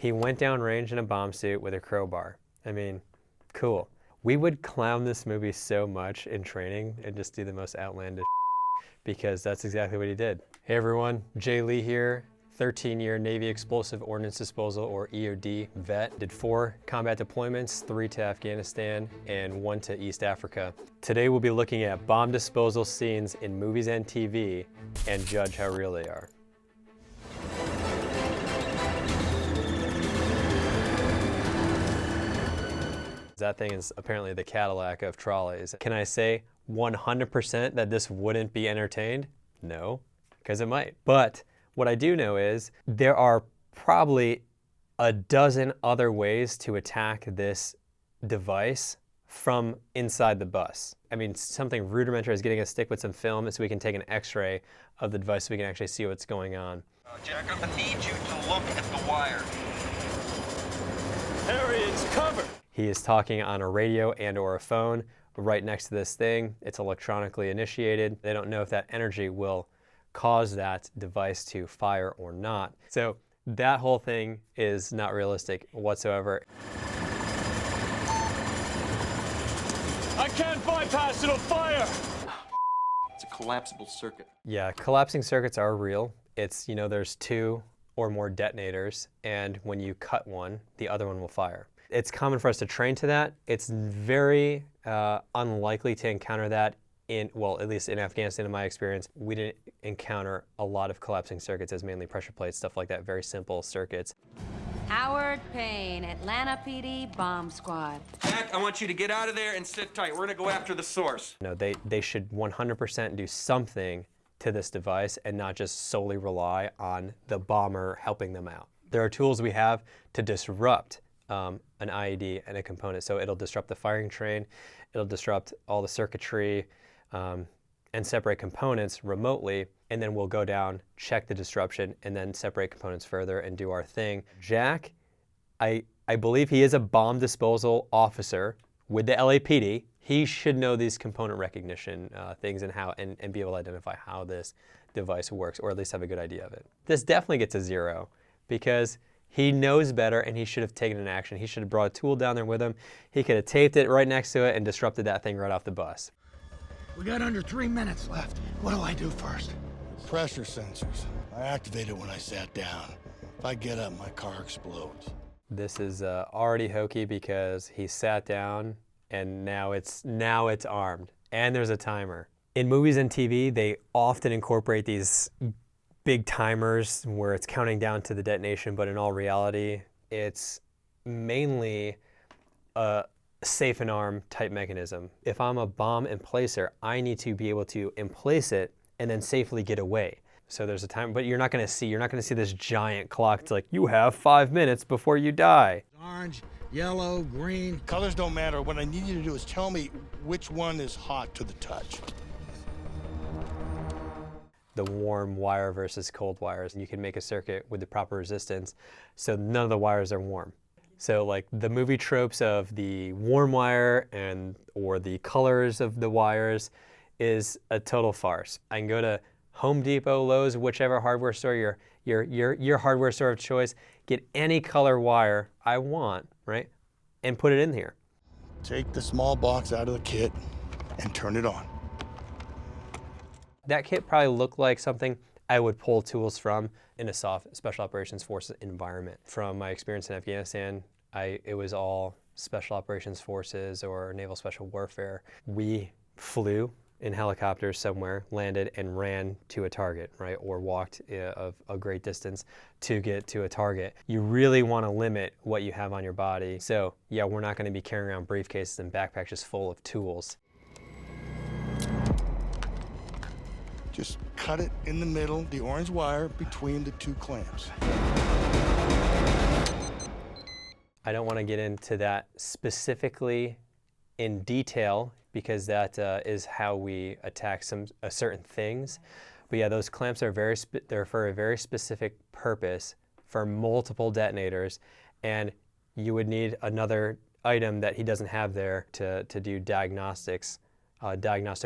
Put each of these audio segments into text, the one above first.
He went down range in a bomb suit with a crowbar. I mean, cool. We would clown this movie so much in training and just do the most outlandish because that's exactly what he did. Hey everyone, Jay Ly here. 13-year Navy Explosive Ordnance Disposal, or EOD vet. Did 4 combat deployments, 3 to Afghanistan, and 1 to East Africa. Today we'll be looking at bomb disposal scenes in movies and TV and judge how real they are. That thing is apparently the Cadillac of trolleys. Can I say 100% that this wouldn't be entertained? No, because it might. But what I do know is there are probably a dozen other ways to attack this device from inside the bus. I mean, something rudimentary is getting a stick with some film so we can take an x-ray of the device so we can actually see what's going on. Jack, I need you to look at the wire. Area's covered. He is talking on a radio and or a phone right next to this thing. It's electronically initiated. They don't know if that energy will cause that device to fire or not. So that whole thing is not realistic whatsoever. I can't bypass it, it'll fire! It's a collapsible circuit. Yeah, collapsing circuits are real. It's, you know, there's 2 or more detonators, and when you cut one, the other one will fire. It's common for us to train to that. It's very unlikely to encounter that well, at least in Afghanistan, in my experience, we didn't encounter a lot of collapsing circuits as mainly pressure plates, stuff like that, very simple circuits. Howard Payne, Atlanta PD Bomb Squad. Jack, I want you to get out of there and sit tight. We're gonna go after the source. No, they should 100% do something to this device and not just solely rely on the bomber helping them out. There are tools we have to disrupt an IED and a component. So it'll disrupt the firing train, it'll disrupt all the circuitry, and separate components remotely, and then we'll go down, check the disruption, and then separate components further and do our thing. Jack, I believe he is a bomb disposal officer with the LAPD. He should know these component recognition things and how and be able to identify how this device works, or at least have a good idea of it. This definitely gets a 0 because he knows better and he should have taken an action. He should have brought a tool down there with him. He could have taped it right next to it and disrupted that thing right off the bus. We got under 3 minutes left. What do I do first? Pressure sensors. I activate it when I sat down. If I get up, my car explodes. This is already hokey because he sat down and now it's armed and there's a timer. In movies and TV, they often incorporate these big timers where it's counting down to the detonation, but in all reality, it's mainly a safe and arm type mechanism. If I'm a bomb emplacer, I need to be able to emplace it and then safely get away. So there's a time, but you're not gonna see this giant clock. It's like, you have 5 minutes before you die. Orange, yellow, green. Colors don't matter. What I need you to do is tell me which one is hot to the touch. The warm wire versus cold wires. And you can make a circuit with the proper resistance so none of the wires are warm. So like the movie tropes of the warm wire or the colors of the wires is a total farce. I can go to Home Depot, Lowe's, whichever hardware store, your hardware store of choice, get any color wire I want, right? And put it in here. Take the small box out of the kit and turn it on. That kit probably looked like something I would pull tools from in a soft Special Operations Forces environment. From my experience in Afghanistan, it was all Special Operations Forces or Naval Special Warfare. We flew in helicopters somewhere, landed and ran to a target, right? Or walked a great distance to get to a target. You really want to limit what you have on your body. So yeah, we're not going to be carrying around briefcases and backpacks just full of tools. Just cut it in the middle, the orange wire between the 2 clamps. I don't want to get into that specifically in detail because that is how we attack certain things. But yeah, those clamps are they're for a very specific purpose for multiple detonators, and you would need another item that he doesn't have there to do diagnostic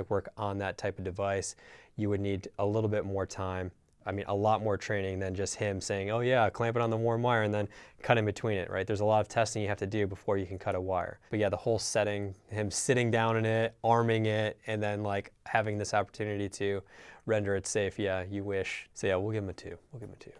work on that type of device. You would need a little bit more time I mean, a lot more training than just him saying, oh yeah, clamp it on the warm wire and then cut in between it, right? There's a lot of testing you have to do before you can cut a wire. But yeah, the whole setting, him sitting down in it, arming it, and then like having this opportunity to render it safe, yeah, you wish. So yeah, we'll give him a 2. We'll give him a 2.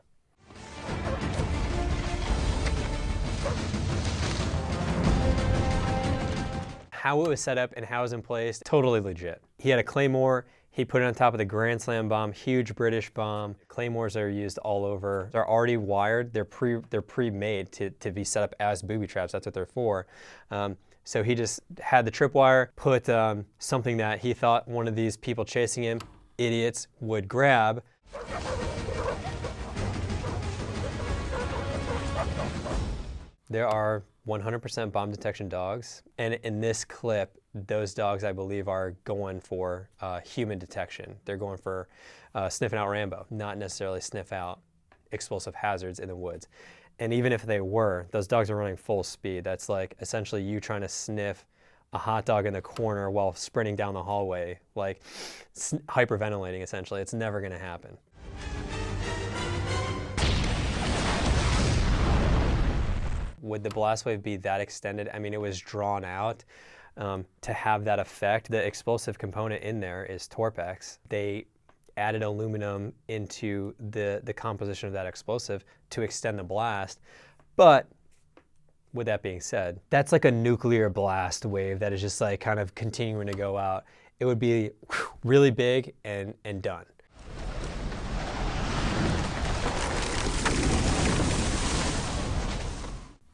How it was set up and how it was in place, totally legit. He had a claymore, he put it on top of the Grand Slam bomb, huge British bomb. Claymores are used all over. They're already wired, they're pre-made to be set up as booby traps, that's what they're for. So he just had the tripwire, put something that he thought one of these people chasing him, idiots, would grab. There are 100% bomb detection dogs, and in this clip, those dogs, I believe, are going for human detection. They're going for sniffing out Rambo, not necessarily sniff out explosive hazards in the woods. And even if they were, those dogs are running full speed. That's like essentially you trying to sniff a hot dog in the corner while sprinting down the hallway, like hyperventilating essentially. It's never gonna happen. Would the blast wave be that extended? I mean, it was drawn out to have that effect. The explosive component in there is Torpex. They added aluminum into the composition of that explosive to extend the blast. But with that being said, that's like a nuclear blast wave that is just like kind of continuing to go out. It would be really big and done.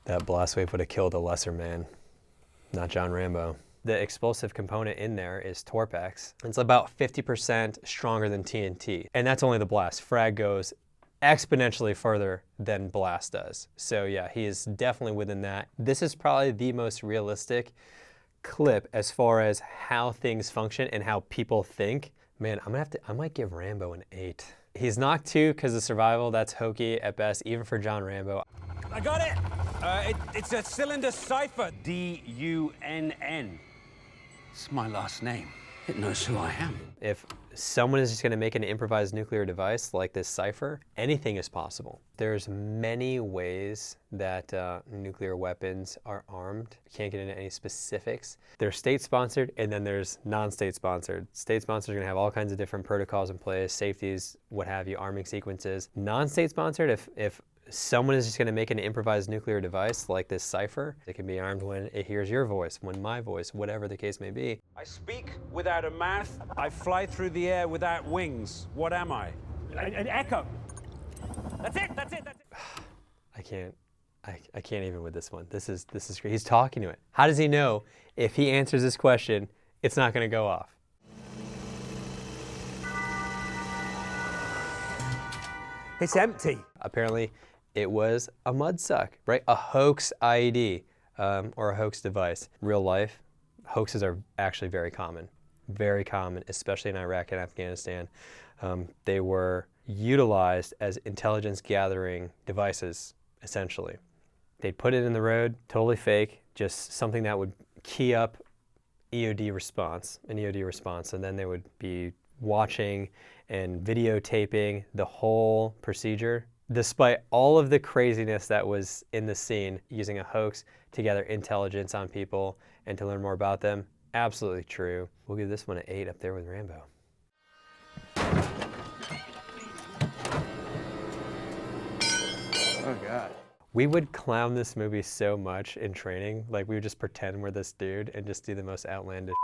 That blast wave would have killed a lesser man, not John Rambo. The explosive component in there is Torpex. It's about 50% stronger than TNT, and that's only the blast. Frag goes exponentially further than blast does. So yeah, he is definitely within that. This is probably the most realistic clip as far as how things function and how people think. Man, I might give Rambo an 8. He's knocked 2 because of survival. That's hokey at best, even for John Rambo. I got it. It's a cylinder cipher. D-U-N-N. It's my last name. It knows who I am. If someone is just going to make an improvised nuclear device like this cipher, anything is possible. There's many ways that nuclear weapons are armed. I can't get into any specifics. They're state-sponsored, and then there's non-state-sponsored. State-sponsored are going to have all kinds of different protocols in place, safeties, what have you, arming sequences. Non-state-sponsored, if someone is just going to make an improvised nuclear device like this cipher, it can be armed when it hears your voice, when my voice, whatever the case may be. I speak without a mouth. I fly through the air without wings. What am I? An echo. That's it. I can't even with this one. This is great. He's talking to it. How does he know if he answers this question, it's not going to go off? It's empty. Apparently, it was a mud suck, right? A hoax IED or a hoax device. Real life, hoaxes are actually very common, especially in Iraq and Afghanistan. They were utilized as intelligence gathering devices, essentially. They'd put it in the road, totally fake, just something that would key up an EOD response, and then they would be watching and videotaping the whole procedure. Despite all of the craziness that was in the scene, using a hoax to gather intelligence on people and to learn more about them, absolutely true. We'll give this one an 8 up there with Rambo. Oh, God. We would clown this movie so much in training. Like, we would just pretend we're this dude and just do the most outlandish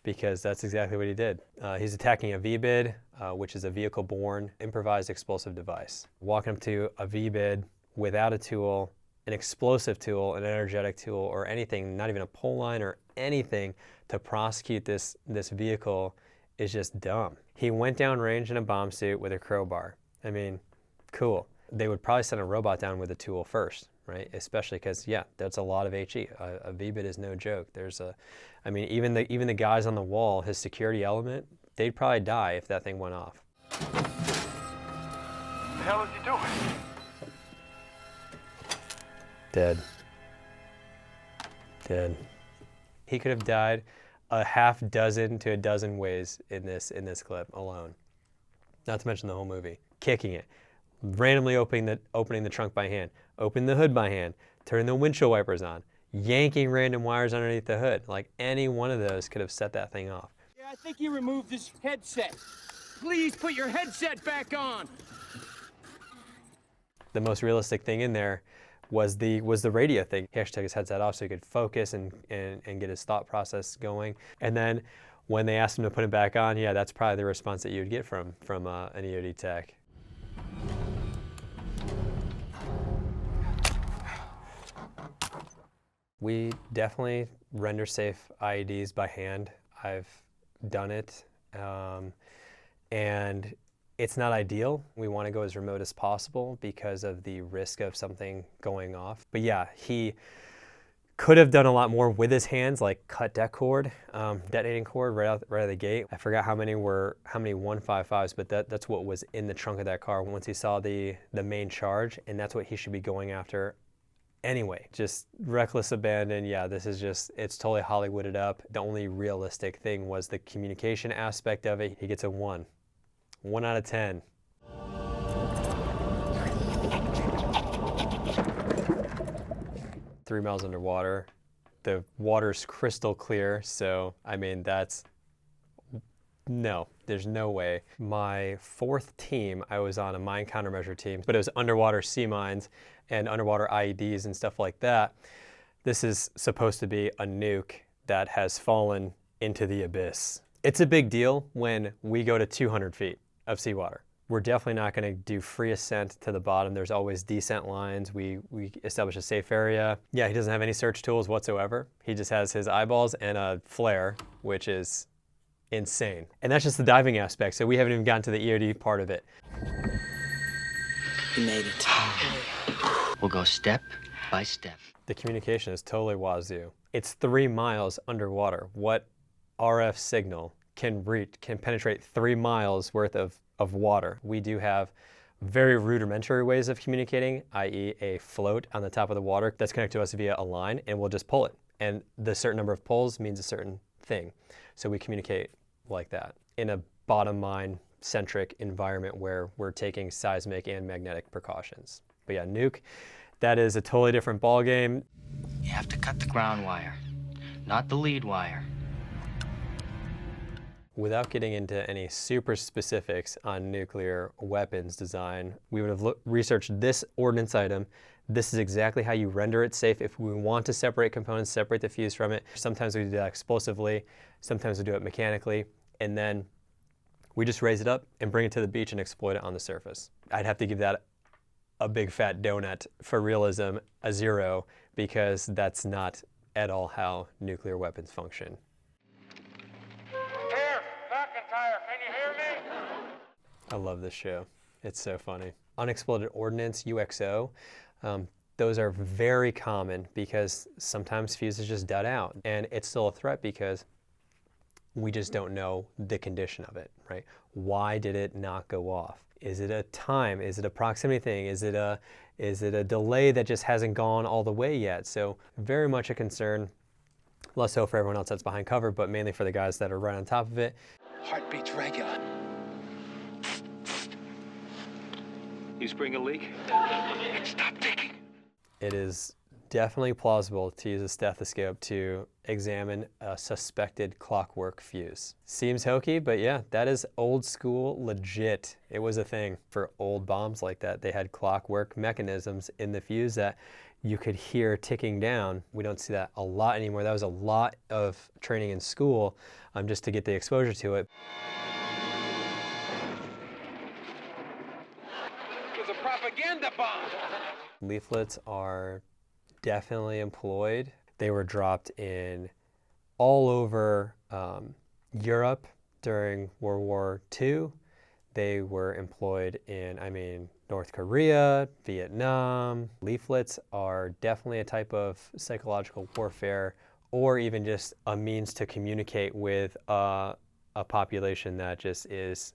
because that's exactly what he did. He's attacking a VBID, which is a vehicle-borne improvised explosive device. Walking up to a VBID without a tool, an explosive tool, an energetic tool, or anything, not even a pole line or anything to prosecute this vehicle is just dumb. He went down range in a bomb suit with a crowbar. I mean, cool. They would probably send a robot down with a tool first, right? Especially because, yeah, that's a lot of HE. A VBID is no joke. I mean, even the guys on the wall, his security element, they'd probably die if that thing went off. What the hell is he doing? Dead. He could have died a half dozen to a dozen ways in this clip alone. Not to mention the whole movie. kicking it, randomly opening the trunk by hand, opening the hood by hand, turning the windshield wipers on, yanking random wires underneath the hood. Like any one of those could have set that thing off. Yeah, I think you removed this headset. Please put your headset back on. The most realistic thing in there was the radio thing. He actually took his headset off so he could focus and get his thought process going. And then when they asked him to put it back on, yeah, that's probably the response that you would get from an EOD tech. We definitely render safe IEDs by hand. I've done it, and it's not ideal. We want to go as remote as possible because of the risk of something going off. But yeah, he could have done a lot more with his hands, like cut det cord, detonating cord right out of the gate. I forgot how many 155s, but that's what was in the trunk of that car once he saw the main charge, and that's what he should be going after anyway. Just reckless abandon. Yeah, this is just, it's totally Hollywooded up. The only realistic thing was the communication aspect of it. He gets a 1 out of 10. Three miles underwater. The water's crystal clear, so I mean, no, there's no way. My 4th team, I was on a mine countermeasure team, but it was underwater sea mines and underwater IEDs and stuff like that. This is supposed to be a nuke that has fallen into the abyss. It's a big deal when we go to 200 feet of seawater. We're definitely not going to do free ascent to the bottom. There's always descent lines. We establish a safe area. Yeah, he doesn't have any search tools whatsoever. He just has his eyeballs and a flare, which is insane. And that's just the diving aspect, so we haven't even gotten to the EOD part of it. We made it. We'll go step by step. The communication is totally wazoo. It's 3 miles underwater. What RF signal can penetrate 3 miles worth of water? We do have very rudimentary ways of communicating, i.e. a float on the top of the water that's connected to us via a line, and we'll just pull it. And the certain number of pulls means a certain thing. So we communicate like that in a bottom mine centric environment where we're taking seismic and magnetic precautions. But yeah, nuke, that is a totally different ball game. You have to cut the ground wire, not the lead wire. Without getting into any super specifics on nuclear weapons design, we would have researched this ordnance item. This is exactly how you render it safe. If we want to separate components, separate the fuse from it. Sometimes we do that explosively, sometimes we do it mechanically, and then we just raise it up and bring it to the beach and exploit it on the surface. I'd have to give that a big fat donut for realism, a 0, because that's not at all how nuclear weapons function. Here, McIntyre, can you hear me? I love this show. It's so funny. Unexploded ordnance, UXO, those are very common because sometimes fuses just dud out, and it's still a threat because we just don't know the condition of it, right? Why did it not go off? Is it a time? Is it a proximity thing? Is it a delay that just hasn't gone all the way yet? So very much a concern, less so for everyone else that's behind cover, but mainly for the guys that are right on top of it. Heartbeat's regular. You spring a leak? Stop ticking. It is definitely plausible to use a stethoscope to examine a suspected clockwork fuse. Seems hokey, but yeah, that is old school legit. It was a thing for old bombs like that. They had clockwork mechanisms in the fuse that you could hear ticking down. We don't see that a lot anymore. That was a lot of training in school just to get the exposure to it. It was a propaganda bomb. Leaflets are definitely employed. They were dropped in all over Europe during World War II. They were employed in, North Korea, Vietnam. Leaflets are definitely a type of psychological warfare, or even just a means to communicate with a population that just is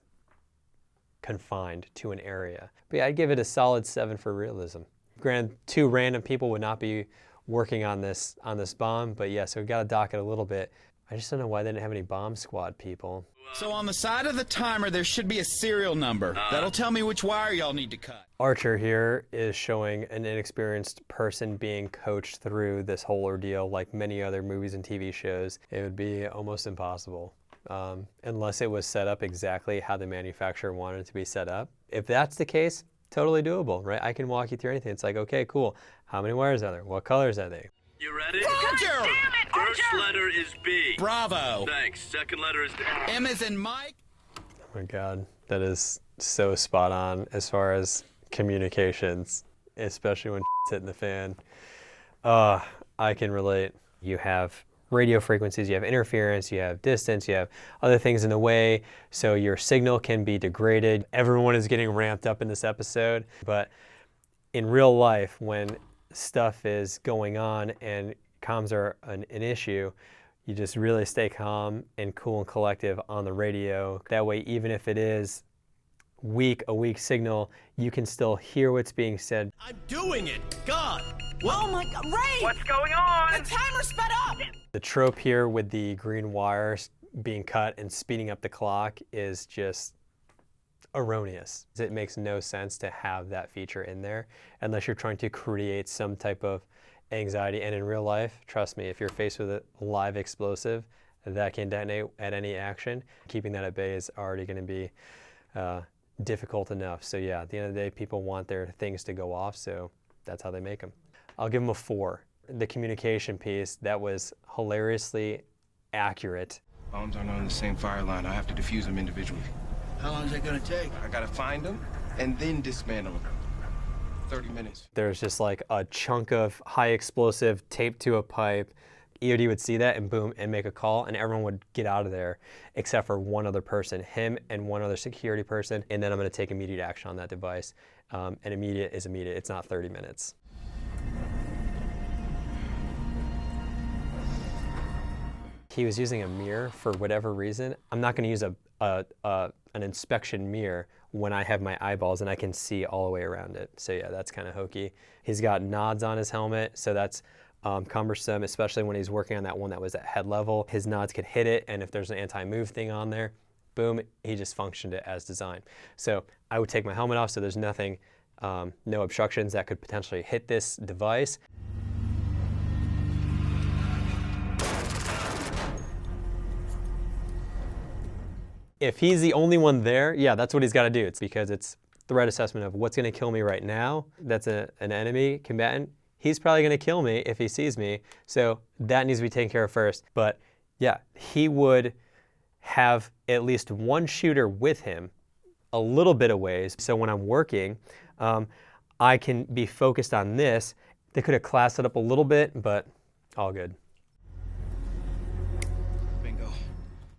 confined to an area. But yeah, I'd give it a solid 7 for realism. Granted, 2 random people would not be working on this bomb, but yeah, so we got to dock it a little bit. I just don't know why they didn't have any bomb squad people. So on the side of the timer, there should be a serial number. That'll tell me which wire y'all need to cut. Archer here is showing an inexperienced person being coached through this whole ordeal like many other movies and TV shows. It would be almost impossible unless it was set up exactly how the manufacturer wanted it to be set up. If that's the case, totally doable, right? I can walk you through anything. It's like, okay, cool. How many wires are there? What colors are they? You ready? Roger! First letter is B. Bravo. Thanks. Second letter is M as in Mike. Oh my God, that is so spot on as far as communications, especially when shit's hitting the fan. I can relate. You have radio frequencies, you have interference, you have distance, you have other things in the way, so your signal can be degraded. Everyone is getting ramped up in this episode, but in real life, when stuff is going on and comms are an issue, you just really stay calm and cool and collective on the radio. That way, even if it is a weak signal, you can still hear what's being said. I'm doing it! God! Oh my God, Ray! What's going on? The timer sped up! The trope here with the green wires being cut and speeding up the clock is just erroneous. It makes no sense to have that feature in there unless you're trying to create some type of anxiety. And in real life, trust me, if you're faced with a live explosive that can detonate at any action, keeping that at bay is already going to be difficult enough. So yeah, at the end of the day, people want their things to go off, so that's how they make them. I'll give them a 4. The communication piece, that was hilariously accurate. Bombs aren't on the same fire line. I have to defuse them individually. How long is that gonna take? I gotta find them and then dismantle them. 30 minutes. There's just like a chunk of high explosive taped to a pipe. EOD would see that and boom, and make a call, and everyone would get out of there except for one other person, him and one other security person, and then I'm gonna take immediate action on that device. And immediate is immediate, it's not 30 minutes. He was using a mirror for whatever reason. I'm not gonna use an inspection mirror when I have my eyeballs and I can see all the way around it. So yeah, that's kind of hokey. He's got nods on his helmet, so that's cumbersome, especially when he's working on that one that was at head level. His nods could hit it, and if there's an anti-move thing on there, boom, he just functioned it as designed. So I would take my helmet off so there's nothing, no obstructions that could potentially hit this device. If he's the only one there, yeah, that's what he's got to do. It's because it's threat assessment of what's going to kill me right now. That's an enemy combatant. He's probably going to kill me if he sees me. So that needs to be taken care of first. But yeah, he would have at least one shooter with him a little bit of ways. So when I'm working, I can be focused on this. They could have classed it up a little bit, but all good.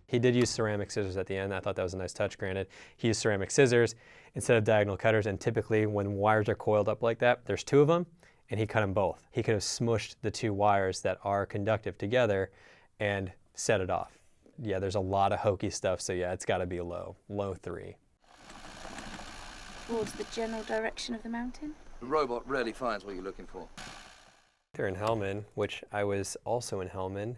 He did use ceramic scissors at the end. I thought that was a nice touch, granted. He used ceramic scissors instead of diagonal cutters, and typically when wires are coiled up like that, there's 2 of them, and he cut them both. He could have smushed the 2 wires that are conductive together and set it off. Yeah, there's a lot of hokey stuff, so yeah, it's gotta be low 3. Towards the general direction of the mountain? The robot rarely finds what you're looking for. They're in Helmand, which I was also in Helmand.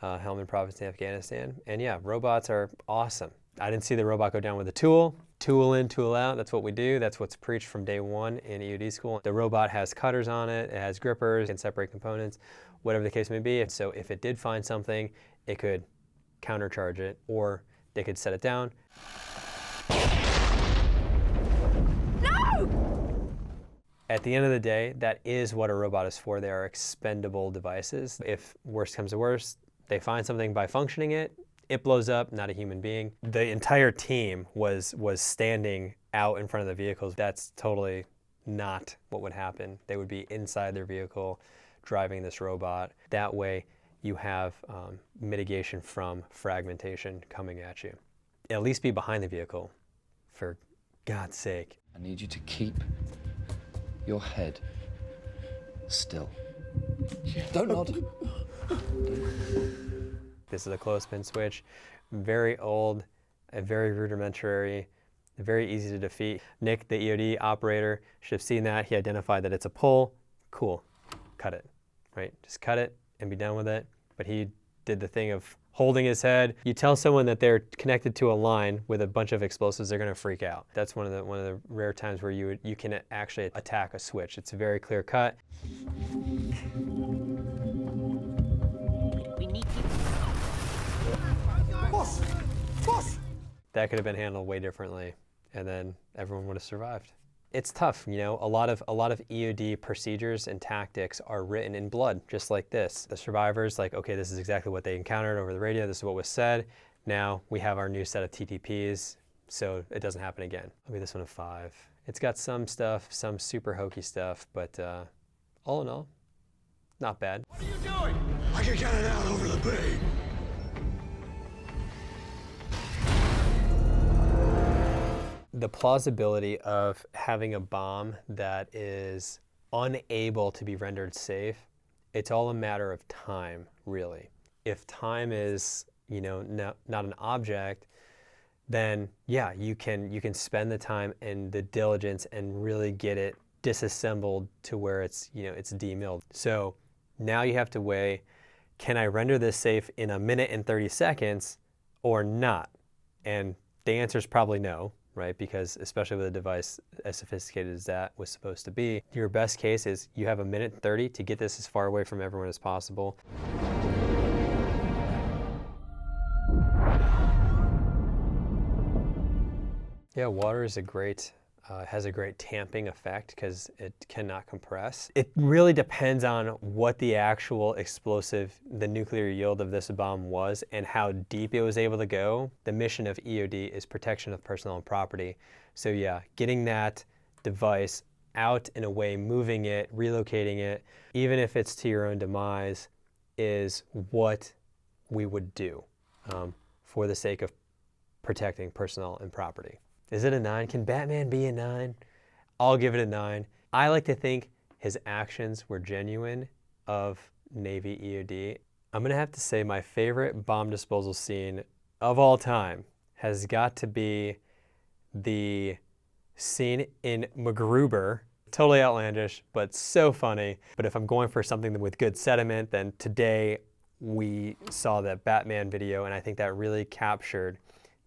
Helmand province in Afghanistan. And yeah, robots are awesome. I didn't see the robot go down with a tool. Tool in, tool out, that's what we do. That's what's preached from day 1 in EOD school. The robot has cutters on it, it has grippers, can separate components, whatever the case may be. And so if it did find something, it could countercharge it, or they could set it down. No! At the end of the day, that is what a robot is for. They are expendable devices. If worst comes to worst, they find something by functioning it, it blows up, not a human being. The entire team was standing out in front of the vehicles. That's totally not what would happen. They would be inside their vehicle driving this robot. That way you have mitigation from fragmentation coming at you. At least be behind the vehicle, for God's sake. I need you to keep your head still. Don't nod. This is a clothespin switch, very old, very rudimentary, very easy to defeat. Nick, the EOD operator, should have seen that. He identified that it's a pull. Cool, cut it, right? Just cut it and be done with it. But he did the thing of holding his head. You tell someone that they're connected to a line with a bunch of explosives, they're gonna freak out. That's one of the rare times where you can actually attack a switch. It's very clear cut. We need Boss! Boss! That could have been handled way differently, and then everyone would have survived. It's tough, you know. A lot of EOD procedures and tactics are written in blood, just like this. The survivors, like, okay, this is exactly what they encountered over the radio. This is what was said. Now we have our new set of TTPs, so it doesn't happen again. I'll give this one a 5. It's got some stuff, some super hokey stuff, but all in all, not bad. What are you doing? I can get it out over the bay. The plausibility of having a bomb that is unable to be rendered safe, it's all a matter of time, really. If time is, you know, not an object, then yeah, you can spend the time and the diligence and really get it disassembled to where it's, you know, it's demilled. So now you have to weigh, can I render this safe in 1 minute and 30 seconds or not? And the answer is probably no. Right? Because especially with a device as sophisticated as that was supposed to be, your best case is you have 1 minute and 30 to get this as far away from everyone as possible. Yeah, water is has a great tamping effect because it cannot compress. It really depends on what the actual explosive, the nuclear yield of this bomb was and how deep it was able to go. The mission of EOD is protection of personal and property. So yeah, getting that device out and away, moving it, relocating it, even if it's to your own demise, is what we would do for the sake of protecting personal and property. Is it a 9? Can Batman be a 9? I'll give it a 9. I like to think his actions were genuine of Navy EOD. I'm gonna have to say my favorite bomb disposal scene of all time has got to be the scene in MacGruber. Totally outlandish, but so funny. But if I'm going for something with good sentiment, then today we saw that Batman video, and I think that really captured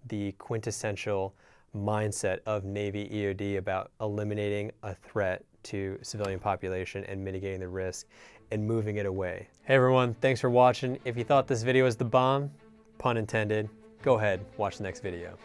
the quintessential mindset of Navy EOD about eliminating a threat to civilian population and mitigating the risk and moving it away. Hey everyone, thanks for watching. If you thought this video was the bomb, pun intended, go ahead, watch the next video.